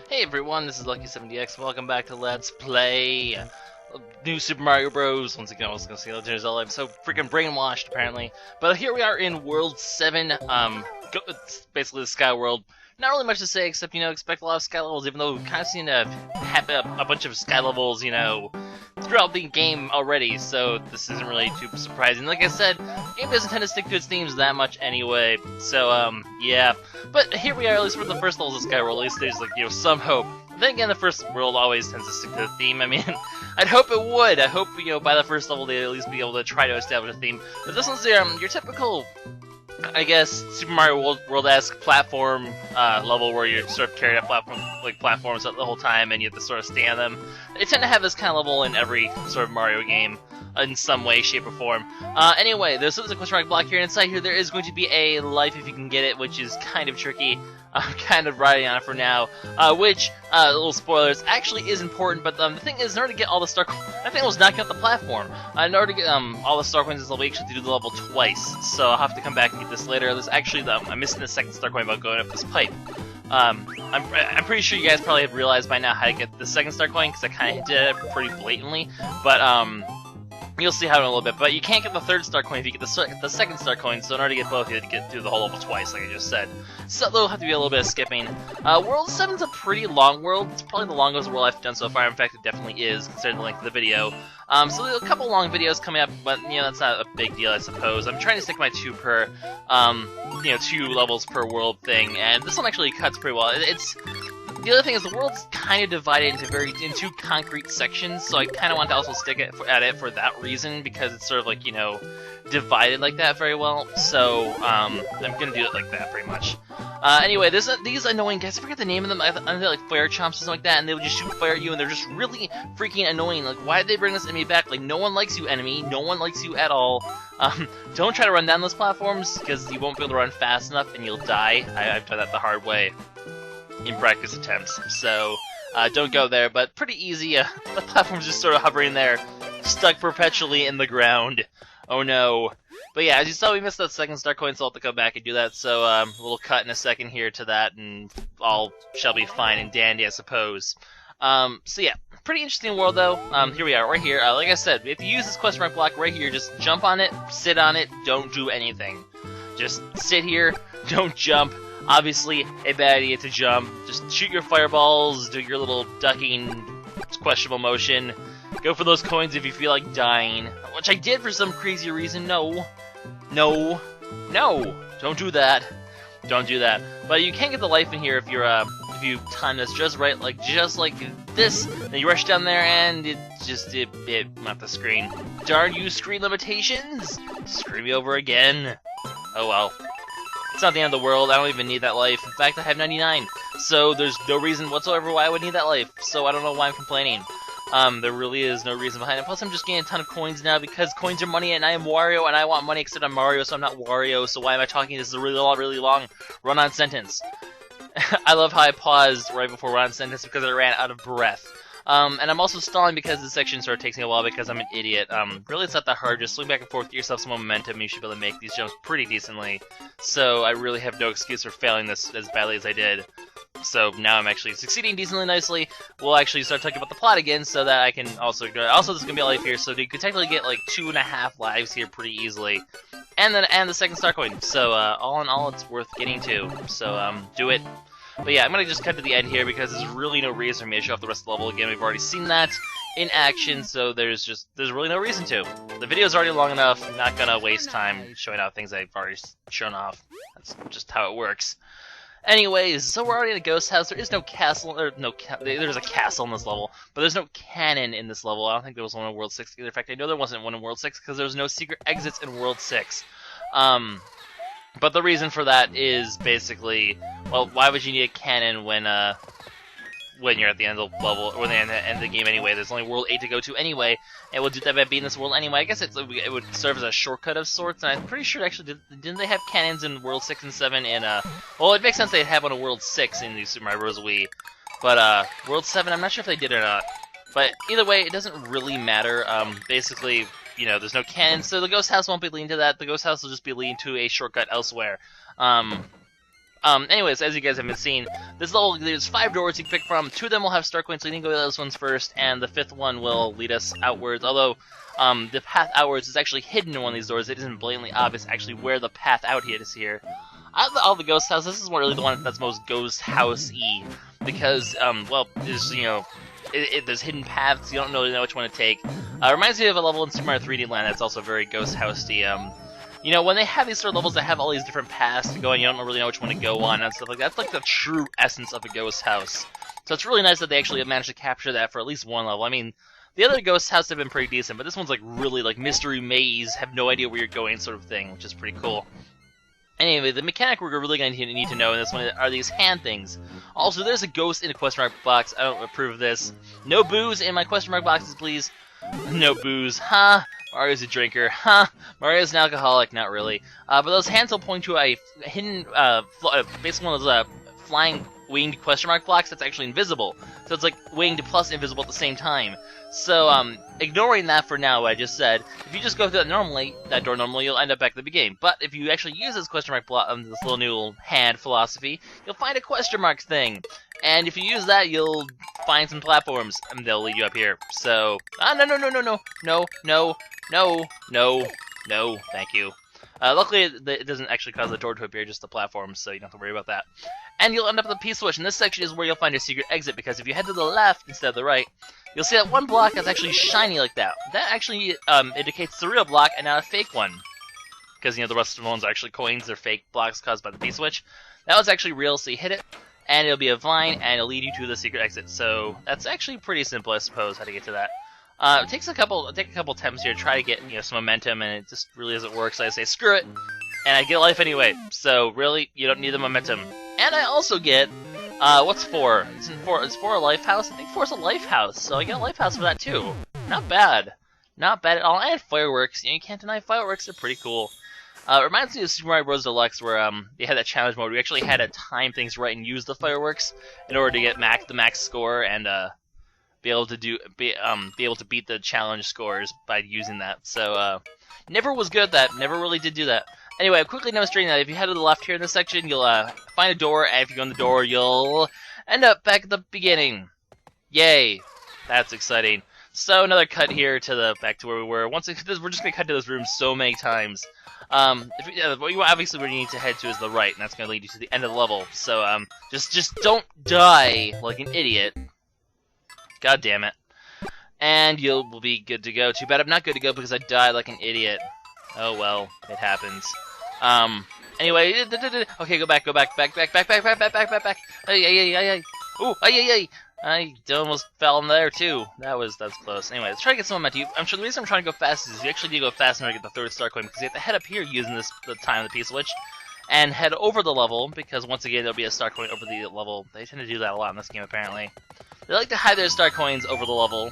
Hey everyone, this is LuckySevenDX. Welcome back to Let's Play New Super Mario Bros. Once again, I was gonna say Legend of Zelda. I'm so freaking brainwashed, apparently. But here we are in World 7. It's basically the Sky World. Not really much to say, except, expect a lot of Sky levels, even though we've kind of seen a bunch of Sky levels, throughout the game already, so this isn't really too surprising. Like I said, the game doesn't tend to stick to its themes that much anyway, so, yeah. But here we are, at least for the first levels of Skyward, at least there's, some hope. Then again, the first world always tends to stick to the theme. I mean, I'd hope it would. I hope, by the first level they'd at least be able to try to establish a theme. But this one's your typical, I guess, Super Mario World-esque platform level where you're sort of carrying up platforms the whole time and you have to sort of stay on them. They tend to have this kind of level in every sort of Mario game in some way, shape, or form. Anyway, this is a question mark block here, and inside here there is going to be a life if you can get it, which is kind of tricky. I'm kind of riding on it for now, which, little spoilers, actually is important, but the thing is, in order to get all the star coins, that thing was knocking out the platform. In order to get all the star coins in this level, you actually have to do the level twice, so I'll have to come back and get this later. There's actually, I'm missing the second star coin about going up this pipe. I'm pretty sure you guys probably have realized by now how to get the second star coin, because I kind of did it pretty blatantly, but, you'll see how in a little bit, but you can't get the third star coin if you get the second star coin, so in order to get both, you have to get through the whole level twice, like I just said. So there'll have to be a little bit of skipping. World 7's a pretty long world. It's probably the longest world I've done so far. In fact, it definitely is, considering the length of the video. So there's a couple long videos coming up, but, that's not a big deal, I suppose. I'm trying to stick my two levels per world thing, and this one actually cuts pretty well. The other thing is the world's kind of divided into two concrete sections, so I kind of want to also stick at it for that reason, because it's sort of divided like that very well, so I'm gonna do it like that pretty much. Anyway, these annoying guys, I forget the name of them, they're like fire chomps or something like that, and they would just shoot fire at you, and they're just really freaking annoying. Like, why did they bring this enemy back? Like, no one likes you, enemy, no one likes you at all. Don't try to run down those platforms, because you won't be able to run fast enough, and you'll die. I've done that the hard way in practice attempts, so don't go there, but pretty easy. The platform's just sort of hovering there, stuck perpetually in the ground. Oh no. But yeah, as you saw, we missed that second star coin, so I'll have to come back and do that, so a little cut in a second here to that, and all shall be fine and dandy, I suppose. So yeah, pretty interesting world though. Here we are, right here. Like I said, if you use this question mark block right here, just jump on it, sit on it, don't do anything. Just sit here, don't jump. Obviously, a bad idea to jump. Just shoot your fireballs, do your little ducking, questionable motion. Go for those coins if you feel like dying. Which I did for some crazy reason. No. No. No. Don't do that. Don't do that. But you can get the life in here if you time this just right, just like this. Then you rush down there and it went off the screen. Darn you, screen limitations! Screw me over again. Oh well. It's not the end of the world. I don't even need that life. In fact, I have 99. So there's no reason whatsoever why I would need that life. So I don't know why I'm complaining. There really is no reason behind it. Plus, I'm just getting a ton of coins now because coins are money, and I am Wario, and I want money except I'm Mario, so I'm not Wario. So why am I talking? This is a really long run-on sentence. I love how I paused right before run-on sentence because I ran out of breath. And I'm also stalling because this section sort of takes me a while because I'm an idiot. Really, it's not that hard. Just swing back and forth, get yourself some momentum, and you should be able to make these jumps pretty decently. So I really have no excuse for failing this as badly as I did. So now I'm actually succeeding decently nicely. We'll actually start talking about the plot again so that I can also go. Also, there's going to be a life here, so you could technically get like 2.5 lives here pretty easily. And the second star coin. So all in all, it's worth getting to. So do it. But yeah, I'm going to just cut to the end here because there's really no reason for me to show off the rest of the level again. We've already seen that in action, so there's really no reason to. The video's already long enough. I'm not going to waste time showing out things I've already shown off. That's just how it works. Anyways, so we're already in a ghost house. There is no castle, there's a castle in this level, but there's no cannon in this level. I don't think there was one in World 6 either. In fact, I know there wasn't one in World 6 because there was no secret exits in World 6. But the reason for that is basically, well, why would you need a cannon when you're at the end of the level, or the end of the game anyway? There's only World 8 to go to anyway, and we'll do that by being this world anyway. I guess it would serve as a shortcut of sorts, and I'm pretty sure actually, didn't they have cannons in World 6 and 7 in, well, it makes sense they'd have one in World 6 in the Super Mario Bros. Wii, but, World 7, I'm not sure if they did or not. But either way, it doesn't really matter. Basically, there's no cannons, so the ghost house won't be leading to that. The ghost house will just be leading to a shortcut elsewhere. Anyways, as you guys have been seeing, this level, there's 5 doors you can pick from. 2 of them will have star coins, so you can go to those ones first, and the 5th one will lead us outwards, although the path outwards is actually hidden in one of these doors. It isn't blatantly obvious actually where the path out is here. Out of all the ghost houses, this is really the one that's most ghost house-y, because, well, there's, you know, there's hidden paths, you don't really know which one to take. Reminds me of a level in Super Mario 3D Land that's also very ghost house-y. You know, when they have these sort of levels that have all these different paths to go and you don't really know which one to go on and stuff like that, that's like the true essence of a ghost house. So it's really nice that they actually managed to capture that for at least one level. I mean, the other ghost houses have been pretty decent, but this one's like really like mystery maze, have no idea where you're going sort of thing, which is pretty cool. Anyway, the mechanic we're really going to need to know in this one are these hand things. Also, there's a ghost in a question mark box. I don't approve of this. No booze in my question mark boxes, please. No booze. Huh? Mario's a drinker. Huh? Mario's an alcoholic. Not really. But those hands will point to a hidden, basically one of those flying winged question mark blocks that's actually invisible. So it's like winged plus invisible at the same time. So, ignoring that for now, what I just said, if you just go through that door normally, you'll end up back at the beginning. But if you actually use this question mark block, this little new hand philosophy, you'll find a question mark thing. And if you use that, you'll find some platforms, and they'll lead you up here. So, no, thank you. Luckily, it doesn't actually cause the door to appear, just the platforms, so you don't have to worry about that. And you'll end up with a P-switch, and this section is where you'll find a secret exit, because if you head to the left instead of the right, you'll see that one block that's actually shiny like that. That actually indicates the real block and not a fake one. Because, you know, the rest of the ones are actually coins, they're fake blocks caused by the P-switch. That was actually real, so you hit it, and it'll be a vine, and it'll lead you to the secret exit. So, that's actually pretty simple, I suppose, how to get to that. It takes a couple attempts here to try to get, you know, some momentum, and it just really doesn't work, so I say, screw it! And I get life anyway, so really, you don't need the momentum. And I also get, what's 4? Is 4 a life house? I think 4's a life house, so I get a life house for that too. Not bad. Not bad at all. And fireworks, you know, you can't deny fireworks, they're pretty cool. It reminds me of Super Mario Bros. Deluxe, where they had that challenge mode where you actually had to time things right and use the fireworks in order to get the max score and be able to beat the challenge scores by using that. So never was good at that. Never really did do that. Anyway, I'm quickly demonstrating that if you head to the left here in this section, you'll find a door, and if you go in the door, you'll end up back at the beginning. Yay! That's exciting. So another cut here to back to where we were. We're just gonna cut to this room so many times. Obviously where you need to head to is the right, and that's gonna lead you to the end of the level. So just don't die like an idiot. God damn it. And you'll be good to go. Too bad I'm not good to go because I died like an idiot. Oh well, it happens. Anyway, okay, go back. Ay. Ooh, ay. I almost fell in there too. That's close. Anyway, let's try to get some momentum. I'm sure the reason I'm trying to go fast is you actually need to go fast in order to get the 3rd star coin, because you have to head up here using the time of the P-switch, and head over the level, because once again there'll be a star coin over the level. They tend to do that a lot in this game, apparently. They like to hide their star coins over the level,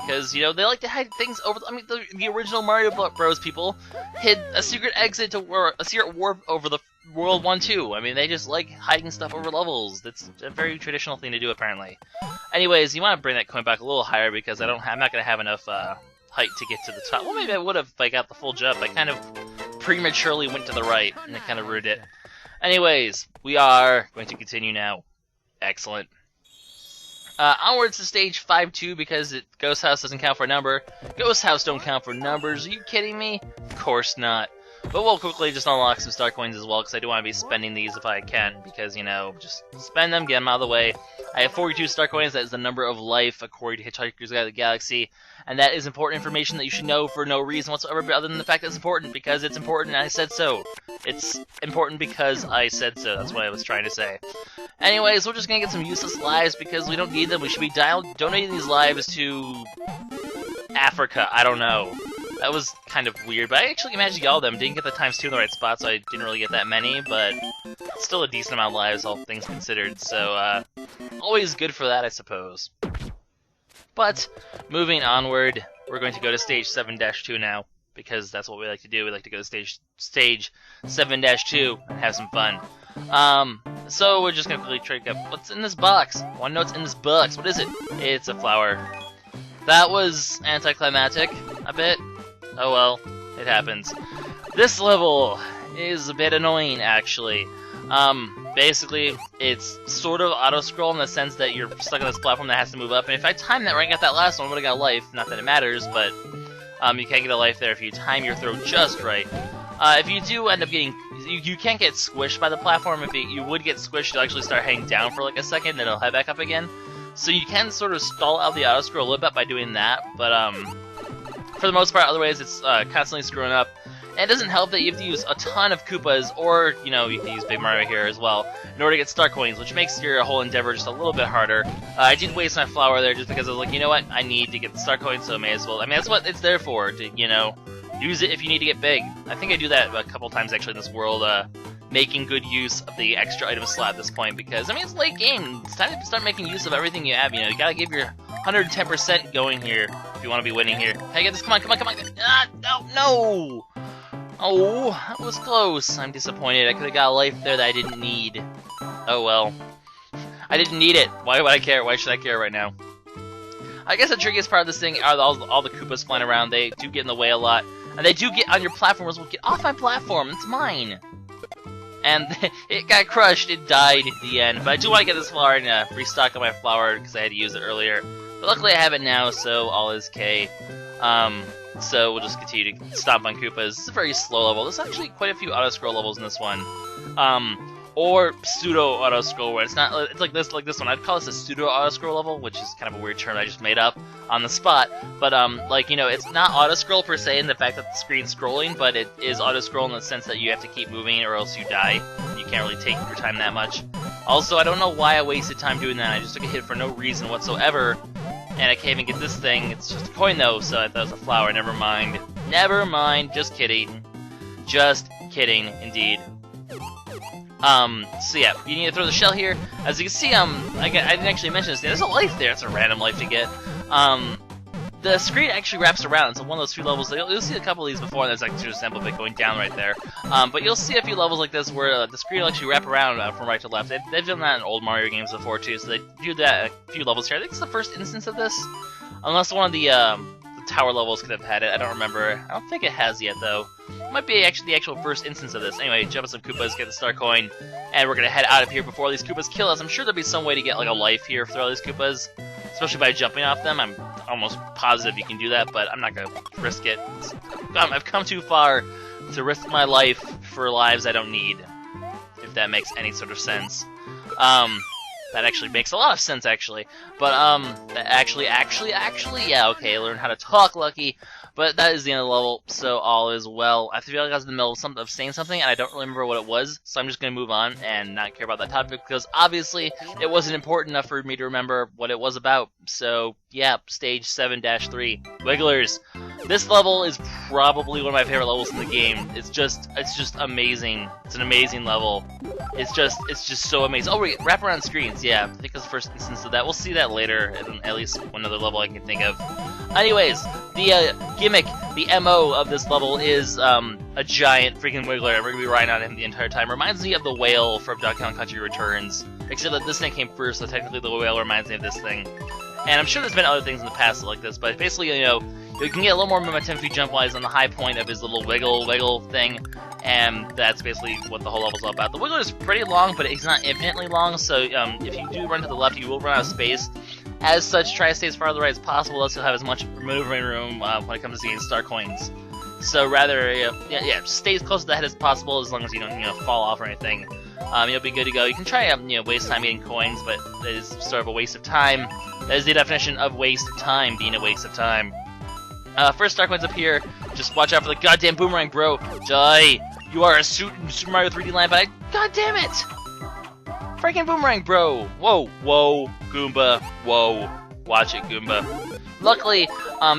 because, you know, they like to hide things over I mean, the original Mario Bros. People hid a secret exit or a secret warp over the World 1 too. I mean, they just like hiding stuff over levels. That's a very traditional thing to do, apparently. Anyways, you want to bring that coin back a little higher, because I'm not going to have enough height to get to the top. Well, maybe I would have if I got the full jump. I kind of prematurely went to the right, and it kind of ruined it. Anyways, we are going to continue now. Excellent. Onwards to stage 5-2, because Ghost House doesn't count for a number. Ghost House don't count for numbers. Are you kidding me? Of course not. But we'll quickly just unlock some star coins as well, because I do want to be spending these if I can, because, you know, just spend them, get them out of the way. I have 42 star coins. That is the number of life according to Hitchhiker's Guide to the Galaxy, and that is important information that you should know for no reason whatsoever, but other than the fact that it's important, because it's important and I said so. It's important because I said so. That's what I was trying to say. Anyways, we're just gonna get some useless lives because we don't need them. We should be donating these lives to Africa. I don't know. That was kind of weird, but I actually managed all of them. Didn't get the ×2 in the right spot, so I didn't really get that many, but still a decent amount of lives, all things considered, so always good for that, I suppose. But, moving onward, we're going to go to stage 7-2 now, because that's what we like to do. We like to go to stage 7-2 and have some fun. So we're just going to quickly check up what's in this box. Want to know what's in this box. What is it? It's a flower. That was anticlimactic, a bit. Oh well, it happens. This level is a bit annoying, actually. Basically, it's sort of auto-scroll in the sense that you're stuck on this platform that has to move up, and if I timed that right and got that last one, I would've got a life. Not that it matters, but you can get a life there if you time your throw just right. If you do end up getting... You can't get squished by the platform. If you would get squished, you'll actually start hanging down for like a second, then it'll head back up again. So you can sort of stall out the auto-scroll a little bit by doing that, but for the most part, otherwise it's constantly screwing up. And it doesn't help that you have to use a ton of Koopas, or, you know, you can use Big Mario here as well, in order to get star coins, which makes your whole endeavor just a little bit harder. I did waste my flower there just because I was like, you know what, I need to get the star coins, so I may as well. I mean, that's what it's there for, to, you know, use it if you need to get big. I think I do that a couple times actually in this world, making good use of the extra item slot at this point, because, I mean, it's late game. It's time to start making use of everything you have, you know, you gotta give your 110% going here if you want to be winning here. Can I get this? Come on, come on, come on! Ah, no! Oh, that was close. I'm disappointed. I could have got a life there that I didn't need. Oh well. I didn't need it. Why would I care? Why should I care right now? I guess the trickiest part of this thing are all the Koopas flying around. They do get in the way a lot. And they do get on your platform as well. Get off my platform. It's mine. And it got crushed. It died at the end. But I do want to get this flower and restock on my flower because I had to use it earlier. But luckily I have it now, so all is K. So we'll just continue to stomp on Koopas. It's a very slow level. There's actually quite a few auto-scroll levels in this one. Or pseudo-auto-scroll, where it's not, it's like this one. I'd call this a pseudo-auto-scroll level, which is kind of a weird term I just made up on the spot. But, like, you know, it's not auto-scroll per se in the fact that the screen's scrolling, but it is auto-scroll in the sense that you have to keep moving or else you die. You can't really take your time that much. Also, I don't know why I wasted time doing that. I just took a hit for no reason whatsoever. And I can't even get this thing. It's just a coin though, so I thought it was a flower. Never mind. Never mind. Just kidding. Just kidding, indeed. So yeah, you need to throw the shell here. As you can see, I didn't actually mention this. There's a life there. It's a random life to get. The screen actually wraps around. It's one of those few levels. You'll see a couple of these before, and there's like just a sample of it going down right there. But you'll see a few levels like this where the screen will actually wrap around from right to left. They've done that in old Mario games before too, so they do that a few levels here. I think it's the first instance of this, unless one of the tower levels could have had it. I don't remember. I don't think it has yet though. It might be actually the actual first instance of this. Anyway, jump on some Koopas, get the star coin, and we're gonna head out of here before these Koopas kill us. I'm sure there'll be some way to get like a life here for all these Koopas, especially by jumping off them. I'm almost positive you can do that, but I'm not gonna risk it. I've come too far to risk my life for lives I don't need, if that makes any sort of sense. That actually makes a lot of sense, actually. But, actually, yeah, okay, learn how to talk, Lucky. But that is the end of the level, so all is well. I feel like I was in the middle of saying something, and I don't remember what it was, so I'm just going to move on and not care about that topic, because obviously it wasn't important enough for me to remember what it was about. So, yeah, stage 7-3, Wigglers. This level is probably one of my favorite levels in the game. It's just amazing. It's an amazing level. It's just so amazing. Oh, wait, wraparound screens, yeah, I think it's the first instance of that. We'll see that later, at least one other level I can think of. Anyways, the gimmick, the MO of this level is a giant freaking wiggler, and we're going to be riding on him the entire time. Reminds me of the whale from Donkey Kong Country Returns, except that this thing came first, so technically the whale reminds me of this thing. And I'm sure there's been other things in the past like this, but basically, you know, you can get a little more momentum if you jump while he's on the high point of his little wiggle thing, and that's basically what the whole level's all about. The wiggler is pretty long, but he's not infinitely long, so if you do run to the left, you will run out of space. As such, try to stay as far to the right as possible, also have as much maneuvering room when it comes to getting star coins. So rather, stay as close to the head as possible, as long as you don't, fall off or anything. You'll be good to go. You can try, waste time getting coins, but that is sort of a waste of time. That is the definition of waste of time, being a waste of time. First star coins up here. Just watch out for the goddamn boomerang, bro. Die! You are a suit in Super Mario 3D Land, but God damn it! Freaking boomerang, bro! Whoa, whoa, Goomba, whoa. Watch it, Goomba. Luckily,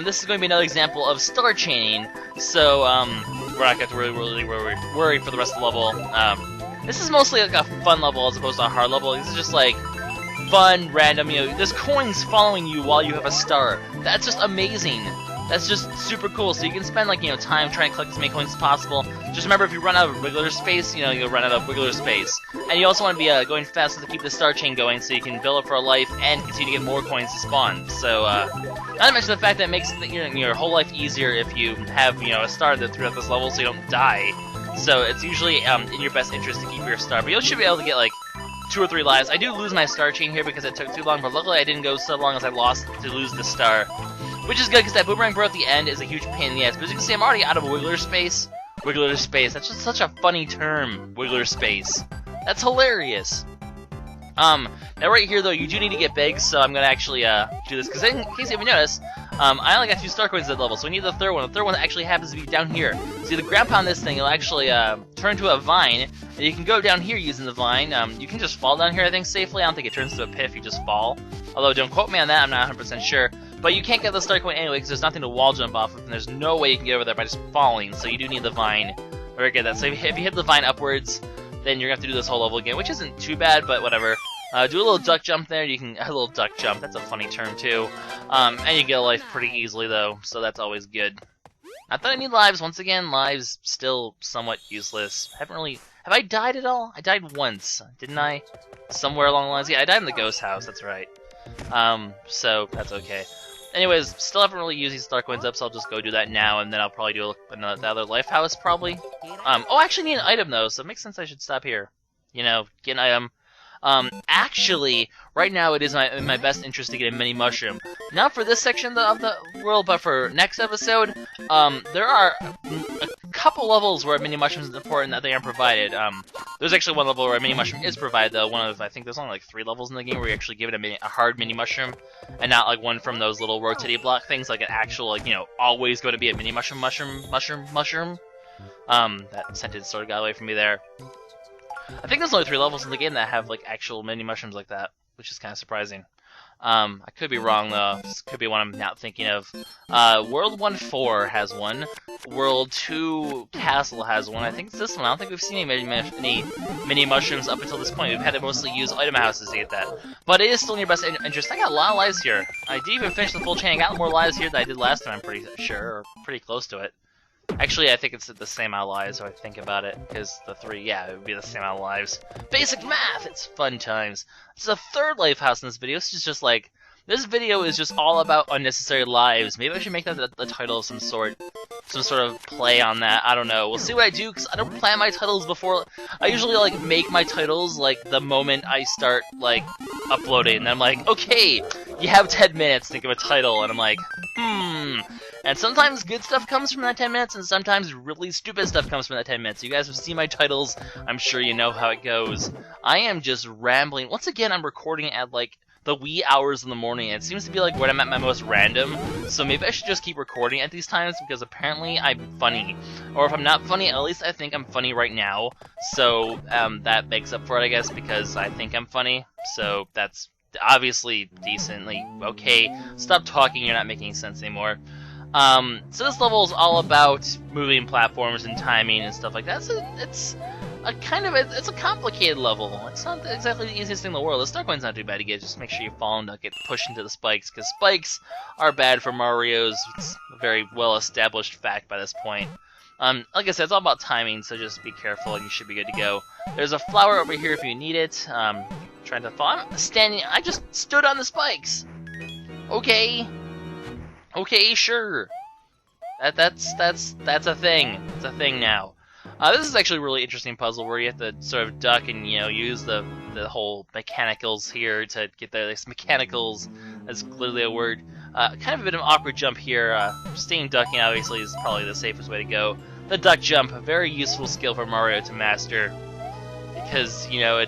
this is going to be another example of star chaining, so we're not going to really worry for the rest of the level. This is mostly like a fun level as opposed to a hard level. This is just like fun, random, there's coins following you while you have a star. That's just amazing. That's just super cool. So you can spend like, time trying to collect as many coins as possible. Just remember, if you run out of wiggler space, you'll run out of wiggler space. And you also want to be going fast to keep the star chain going, so you can build up for a life and continue to get more coins to spawn. So, not to mention the fact that it makes your whole life easier if you have, a star that throughout this level, so you don't die. So it's usually in your best interest to keep your star. But you should be able to get like 2 or 3 lives. I do lose my star chain here because it took too long, but luckily I didn't go so long as I lost to lose the star. Which is good because that boomerang bro at the end is a huge pain in the ass. But as you can see, I'm already out of Wiggler space. Wiggler space. That's just such a funny term. Wiggler space. That's hilarious. Now right here though, you do need to get big, so I'm gonna actually do this because in case you haven't noticed, I only got 2 star coins at that level, so we need the third one. The third one actually happens to be down here. So you grab on this thing, it'll actually turn into a vine, and you can go down here using the vine. You can just fall down here, I think, safely. I don't think it turns into a pit if you just fall. Although don't quote me on that, I'm not 100% sure. But you can't get the star coin anyway because there's nothing to wall jump off of, and there's no way you can get over there by just falling. So you do need the vine. Very good. That. So if you hit the vine upwards, then you're gonna have to do this whole level again, which isn't too bad, but whatever. Do a little duck jump there. You can a little duck jump. That's a funny term too. And you get a life pretty easily though, so that's always good. Not that I need lives. Once again, lives still somewhat useless. Have I died at all? I died once, didn't I? Somewhere along the lines. Yeah, I died in the ghost house. That's right. So that's okay. Anyways, still haven't really used these star coins up, so I'll just go do that now, and then I'll probably do the other life house probably. Oh, I actually need an item though, so it makes sense I should stop here. You know, get an item. Actually, right now it is in my best interest to get a mini mushroom. Not for this section of the world, but for next episode, there are a couple levels where a mini mushroom is important that they aren't provided. There's actually one level where a mini mushroom is provided, though. I think there's only like 3 levels in the game where you actually give it a hard mini mushroom, and not like one from those little rotating block things, like an actual, like, you know, always going to be a mini mushroom. That sentence sort of got away from me there. I think there's only 3 levels in the game that have like actual mini mushrooms like that, which is kind of surprising. I could be wrong though. This could be one I'm not thinking of. World 1-4 has one. World 2 Castle has one. I think it's this one. I don't think we've seen any mini mushrooms up until this point. We've had to mostly use item houses to get that. But it is still in your best interest. I got a lot of lives here. I didn't even finish the full chain. I got more lives here than I did last time, I'm pretty sure, or pretty close to it. Actually, I think it's the same amount of lives, if I think about it, because the 3, yeah, it would be the same amount of lives. Basic math! It's fun times. This is the 3rd life house in this video. This video is just all about unnecessary lives. Maybe I should make that the title of some sort of play on that. I don't know. We'll see what I do, because I don't plan my titles before. I usually, like, make my titles, like, the moment I start, like, uploading. And I'm like, okay, you have 10 minutes to think of a title. And I'm like, And sometimes good stuff comes from that 10 minutes, and sometimes really stupid stuff comes from that 10 minutes. You guys have seen my titles. I'm sure you know how it goes. I am just rambling. Once again, I'm recording at, like, the wee hours in the morning. It seems to be like when I'm at my most random, so maybe I should just keep recording at these times because apparently I'm funny. Or if I'm not funny, at least I think I'm funny right now. So that makes up for it, I guess, because I think I'm funny. So that's obviously decently okay. Stop talking, you're not making sense anymore. So this level is all about moving platforms and timing and stuff like that. So it's a complicated level. It's not exactly the easiest thing in the world. The star coin's not too bad to get. Just make sure you fall and don't get pushed into the spikes, because spikes are bad for Mario's. It's a very well-established fact by this point. Like I said, it's all about timing, so just be careful and you should be good to go. There's a flower over here if you need it. Trying to fall. I just stood on the spikes. Okay. Okay, sure. That's a thing. It's a thing now. This is actually a really interesting puzzle where you have to sort of duck and, you know, use the whole mechanicals here to get there. There's mechanicals, that's clearly a word. Kind of a bit of an awkward jump here. Staying ducking obviously is probably the safest way to go. The duck jump, a very useful skill for Mario to master, because, you know,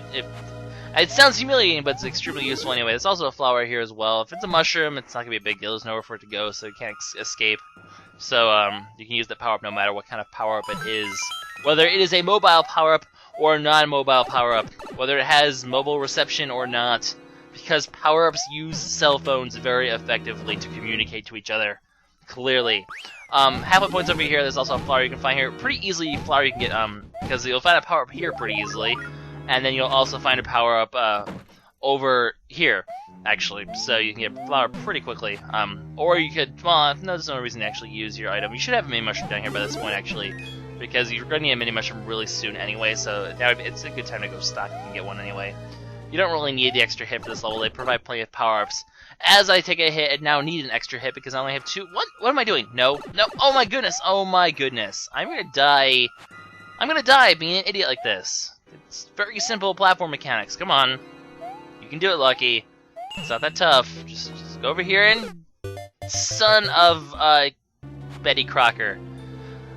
it sounds humiliating, but it's extremely useful anyway. There's also a flower here as well. If it's a mushroom, it's not going to be a big deal. There's nowhere for it to go, so you can't escape. So you can use the power-up no matter what kind of power-up it is. Whether it is a mobile power-up or a non-mobile power-up. Whether it has mobile reception or not. Because power-ups use cell phones very effectively to communicate to each other. Clearly. Halfway points over here. There's also a flower you can find here. Pretty easily flower you can get, because you'll find a power-up here pretty easily. And then you'll also find a power-up over here, actually. So you can get flower pretty quickly. Or you could, well, no, there's no reason to actually use your item. You should have a mini mushroom down here by this point, actually, because you're going to need a mini mushroom really soon anyway, so it's a good time to go stock and get one anyway. You don't really need the extra hit for this level. They provide plenty of power-ups. As I take a hit, I now need an extra hit because I only have 2. What am I doing? No. Oh my goodness. I'm going to die I'm gonna die being an idiot like this. It's very simple platform mechanics. Come on. You can do it, Lucky. It's not that tough. Just go over here and... Son of, Betty Crocker.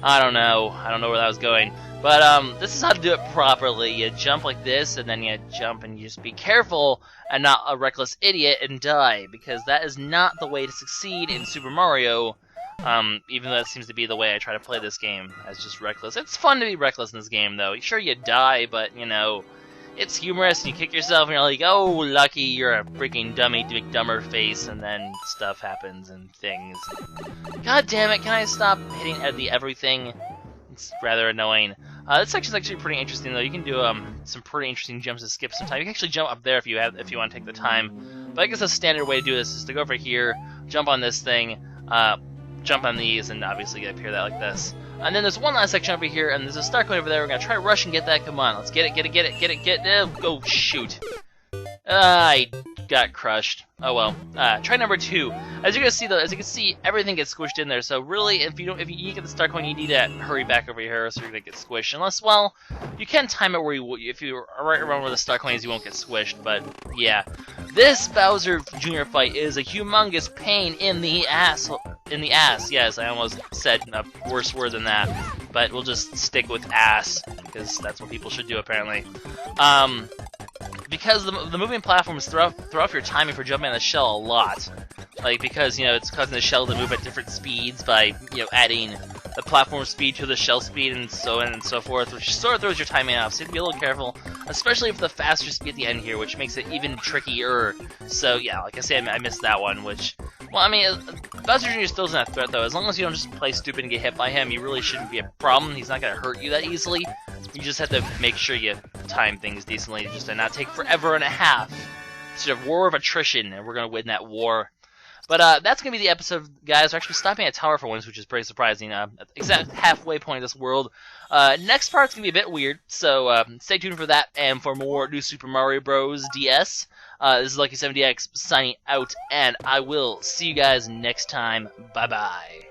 I don't know where that was going. But, this is how to do it properly. You jump like this, and then you jump, and you just be careful and not a reckless idiot and die, because that is not the way to succeed in Super Mario, even though that seems to be the way I try to play this game, as just reckless. It's fun to be reckless in this game, though. Sure, you die, but, you know, it's humorous, and you kick yourself, and you're like, oh, Lucky, you're a freaking dummy, big dumber face, and then stuff happens, and things. God damn it, can I stop hitting the everything? It's rather annoying. This section's actually pretty interesting, though. You can do some pretty interesting jumps to skip some time. You can actually jump up there if you want to take the time. But I guess the standard way to do this is to go over here, jump on this thing, jump on these, and obviously get up here like this. And then there's one last section over here, and there's a star coin over there. We're gonna try to rush and get that. Come on, let's get it. Oh, shoot. I got crushed. Oh well. Try number 2. As you can see, everything gets squished in there. So really, if you get the star coin, you need to hurry back over here, so you're gonna get squished. Unless, well, you can time it where if you're right around where the star coin is, you won't get squished. But yeah, this Bowser Jr. fight is a humongous pain in the ass. Yes, I almost said a worse word than that, but we'll just stick with ass because that's what people should do apparently. Because the moving platforms throw off your timing for jumping on the shell a lot. Like, because, you know, it's causing the shell to move at different speeds by, you know, adding the platform speed to the shell speed and so on and so forth, which sort of throws your timing off, so you have to be a little careful, especially for the faster speed at the end here, which makes it even trickier. So, yeah, like I said, I missed that one, which... Well, I mean, Bowser Jr. still isn't a threat, though. As long as you don't just play stupid and get hit by him, he really shouldn't be a problem. He's not going to hurt you that easily. You just have to make sure you time things decently, just to not take forever and a half. It's a war of attrition, and we're going to win that war. But that's going to be the episode, guys. We're actually stopping at a tower for once, which is pretty surprising. At the exact halfway point of this world. Next part's going to be a bit weird, so stay tuned for that and for more new Super Mario Bros. DS. This is LuckySevenDX signing out, and I will see you guys next time. Bye-bye.